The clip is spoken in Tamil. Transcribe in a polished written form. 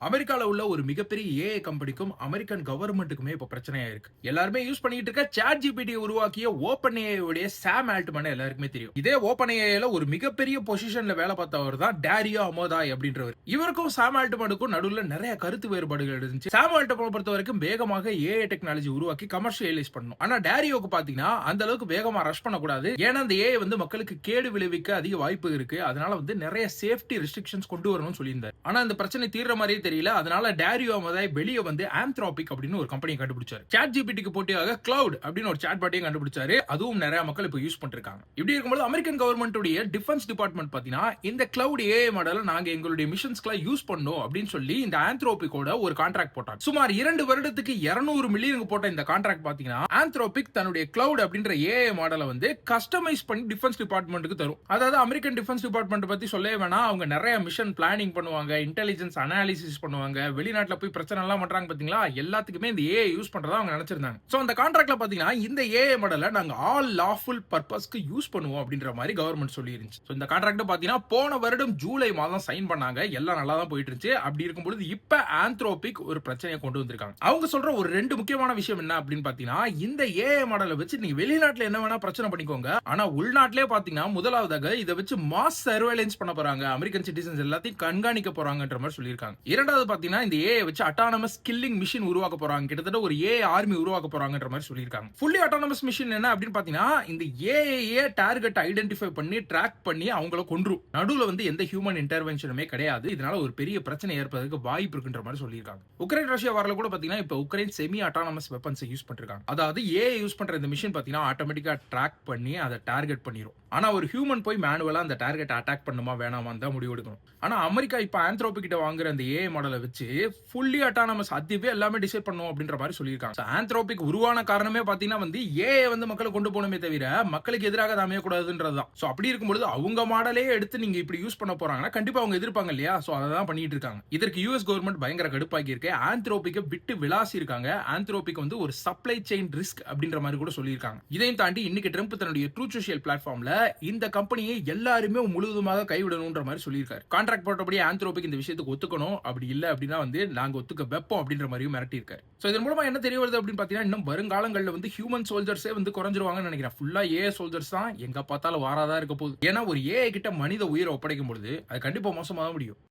அமெரிக்கால உள்ள ஒரு மிகப்பெரிய ஏஐ கம்பெனிக்கும் அமெரிக்கன் கவர்மெண்ட்டுக்குமே இப்ப பிரச்சனையா இருக்கு. எல்லாருமே யூஸ் பண்ணிட்டு இருக்க சாட் ஜிபிடி உருவாக்கிய ஓபன் ஏஐ உடைய சாம் ஆல்ட்மன் எல்லாருக்குமே தெரியும். இதே ஓபன் ஏஐல ஒரு மிகப்பெரிய பொசிஷன்ல வேலை பார்த்தவர் தான் டாரியோ அமோதாய் அப்படின்றவர். இவருக்கும் சாம் ஆல்ட்மனுக்கும் நடுவுல நிறைய கருத்து வேறுபாடுகள் இருந்துச்சு. சாம் ஆல்ட்மனை பொறுத்த வரைக்கும் வேகமாக ஏஐ டெக்னாலஜி உருவாக்கி கமர்ஷியலைஸ் பண்ணணும். ஆனா டாரியோக்கு பாத்தீங்கன்னா அந்த அளவுக்கு வேகமா ரஷ் பண்ணக்கூடாது. ஏன்னா அந்த ஏஐ மக்களுக்கு கேடு விளைவிக்க அதிக வாய்ப்பு இருக்கு. அதனால நிறைய சேஃப்டி ரெஸ்ட்ரிக்ஷன்ஸ் கொண்டு வரணும்னு சொல்லியிருந்தார். ஆனா இந்த பிரச்சனை தீர்ற மாதிரி தெரியல. அதனால டாரியோ அமோதாய் வெளிய ஆந்த்ரோபிக் அப்படின்னு ஒரு கம்பெனி கண்டுபிடிச்சாரு. சாட் ஜிபிடிக்கு போட்டியாக கிளவுட் அப்படின்னு ஒரு சாட் பாட்டையும் கண்டுபிடிச்சாரு. அதுவும் நிறைய மக்கள் இப்ப யூஸ் பண்ணிருக்காங்க. இப்படி இருக்கும்போது அமெரிக்கன் கவர்மெண்ட் உடைய டிஃபென்ஸ் டிபார்ட்மெண்ட் பாத்தீங்கன்னா இந்த கிளவுட் ஏஐ மாடலை நாங்க எங்களுடைய மிஷன்ஸ்க்குலாம் யூஸ் பண்ணோம் அப்படின்னு சொல்லி இந்த ஆந்த்ரோபிக்கோட ஒரு கான்ட்ராக்ட் போட்டாங்க. சுமார் 2 வருடத்துக்கு 200 மில்லியனுக்கு போட்ட இந்த கான்ட்ராக்ட் பாத்தீங்கன்னா ஆந்த்ரோபிக் தன்னுடைய கிளவுட் அப்படின்ற ஏஐ மாடலை கஸ்டமைஸ் பண்ணி டிஃபென்ஸ் டிபார்ட்மெண்ட்டுக்கு தரும். அதாவது அமெரிக்கன் டிஃபென்ஸ் டிபார்ட்மெண்ட் பத்தி சொல்லவே வேணாம். அவங்க நிறைய மிஷன் பிளானிங் பண்ணுவாங்க, இன்டெலிஜென்ஸ் அனாலிசிஸ் பண்ணுவாங்க, வெளிநாட்டுல போய் பிரச்சனை எல்லாம் பண்றாங்க பாத்தீங்களா, எல்லாத்துக்குமே இந்த ஏஐ யூஸ் பண்றதா அவங்க நினைச்சிருந்தாங்க. சோ அந்த கான்ட்ராக்ட்ல பாத்தீங்கன்னா இந்த ஏஐ மாடலை நாங்க ஆல் லாஃபுல் பர்பஸ்க்கு யூஸ் பண்ணுவோம் அப்படின்ற மாதிரி கவர்மெண்ட் சொல்லி இருந்துச்சு. சோ இந்த கான்ட்ராக்ட் பாத்தீங்கன்னா போன வருடம் ஜூலை மாதம் சைன் பண்ணாங்க. எல்லாம் நல்லா தான் போயிட்டு இருந்துச்சு. அப்படி இருக்கும்போது இப்ப ஆந்த்ரோபிக் ஒரு பிரச்சனையை கொண்டு வந்திருக்காங்க. அவங்க சொல்ற ஒரு 2 முக்கியமான விஷயம் என்ன அப்படின்னு பாத்தீங்கன்னா, இந்த ஏஐ மாடலை வச்சு நீங்க வெளிநாட்டுல என்ன வேணா பிரச்சனை பண்ணிக்கோங்க, ஆனா உள்நாட்டிலே பாத்தீங்கன்னா முதலாவதாக இதை வச்சு மாஸ் சர்வேலன்ஸ் பண்ண போறாங்க, அமெரிக்கன் சிட்டிசன்ஸ் எல்லாத்தையும் கண்காணிக்க போறாங்கன்ற மாதிரி சொல்லியிருக்காங்க. இரண்டாவது பாத்தீங்கன்னா இந்த ஏஐ வச்சு அட்டானமஸ் கில்லிங் மிஷின் உருவாக்க போறாங்க. கிட்டத்தட்ட ஒரு ஏஐ ஆர்மி உருவாக்க போறாங்கன்ற மாதிரி சொல்லியிருக்காங்க. ஃபுல்லி அட்டானமஸ் மிஷின் என்ன அப்படின்னு பாத்தீங்கன்னா, இந்த ஏஐ டார்கெட் ஐடென்டிஃபை பண்ணி ட்ராக் பண்ணி அவங்கள கொன்றும். நடுவுல எந்த ஹியூமன் இன்டர்வென்ஷனுமே கிடையாது. இதனால ஒரு பெரிய பிரச்சனை ஏற்படுறதுக்கு வாய்ப்பு இருக்குன்ற மாதிரி சொல்லியிருக்காங்க. உக்ரைன் ரஷ்யா வார்ல கூட பாத்தீங்கன்னா இப்ப Ukraine semi autonomous weapons use பண்ணிருக்காங்க. அதாவது ஏஐ யூஸ் பண்ற இந்த மிஷின் பாத்தீங்கன்னா ஆட்டோமேட்டிக்கா ட்ராக் பண்ணி அதை டார்கெட் பண்ணிரும். ஆனா ஒரு ஹியூமன் போய் மேனுவலா அந்த டார்கெட் அட்டாக் பண்ணுமா வேணாமா தான் முடிவு எடுக்கணும். ஆனா அமெரிக்கா இப்ப ஆந்த்ரோபிக் கிட்ட வாங்குற அந்த ஏஐ மாடலை வச்சு ஃபுல்லி அட்டானமஸ் அதுவே எல்லாமே டிசைட் பண்ணும் அப்படின்ற மாதிரி சொல்லியிருக்காங்க. ஆந்த்ரோபிக் உருவான காரணமே பாத்தீங்கன்னா ஏஐ மக்களை கொண்டு போகணுமே தவிர மக்களுக்கு எதிராக அமைய கூடாதுன்றதுதான். சோ அப்படி இருக்கும்போது அவங்க மாடலே எடுத்து நீங்க இப்படி யூஸ் பண்ண போறாங்கன்னா கண்டிப்பா அவங்க எதிர்ப்பாங்க இல்லையா? சோ அதான் பண்ணிட்டு இருக்காங்க. இதற்கு யுஎஸ் கவர்மெண்ட் பயங்கர கடுப்பாக்கி இருக்கு. ஆந்த்ரோபிக்கை விட்டு விளாசி இருக்காங்க. ஆந்த்ரோபிக் ஒரு சப்ளை செயின் ரிஸ்க் அப்படின்ற மாதிரி கூட சொல்லியிருக்காங்க. இதையும் தாண்டி இன்னைக்கு ட்ரம்ப் தன்னுடைய ட்ரூத் சோஷியல் பிளாட்ஃபார்ம்ல இந்த கம்பெனியை எல்லாருமே முழுவதுமாக கைவிடணும்ன்ற மாதிரி சொல்லியிருக்காரு. கான்ட்ராக்ட் போட்டபடி ஆந்த்ரோபிக் இந்த விஷயத்துக்கு ஒத்துக்கணும், அப்படி இல்ல அப்படின்னா நாங்க ஒத்துக்க வெப்போம் அப்படின்ற மாதிரியும் மிரட்டி இருக்காரு. சோ இதன் மூலமா என்ன தெரிய வருது அப்படின்னு பாத்தீங்கன்னா, இன்னும் வருங்காலங்கள்ல ஹியூமன் சோல்ஜர்ஸே குறைஞ்சிருவாங்கன்னு நினைக்கிறேன். ஃபுல்லா ஏஐ சோல்ஜர்ஸ் தான் எங்க பார்த்தாலும் வாராதா இருக்க போகுது. ஏன்னா ஒரு ஏஐ கிட்ட மனித உயிரை ஒப்படைக்கும் பொழுது அது கண்டிப்பா மோசமா தான் முடியும்.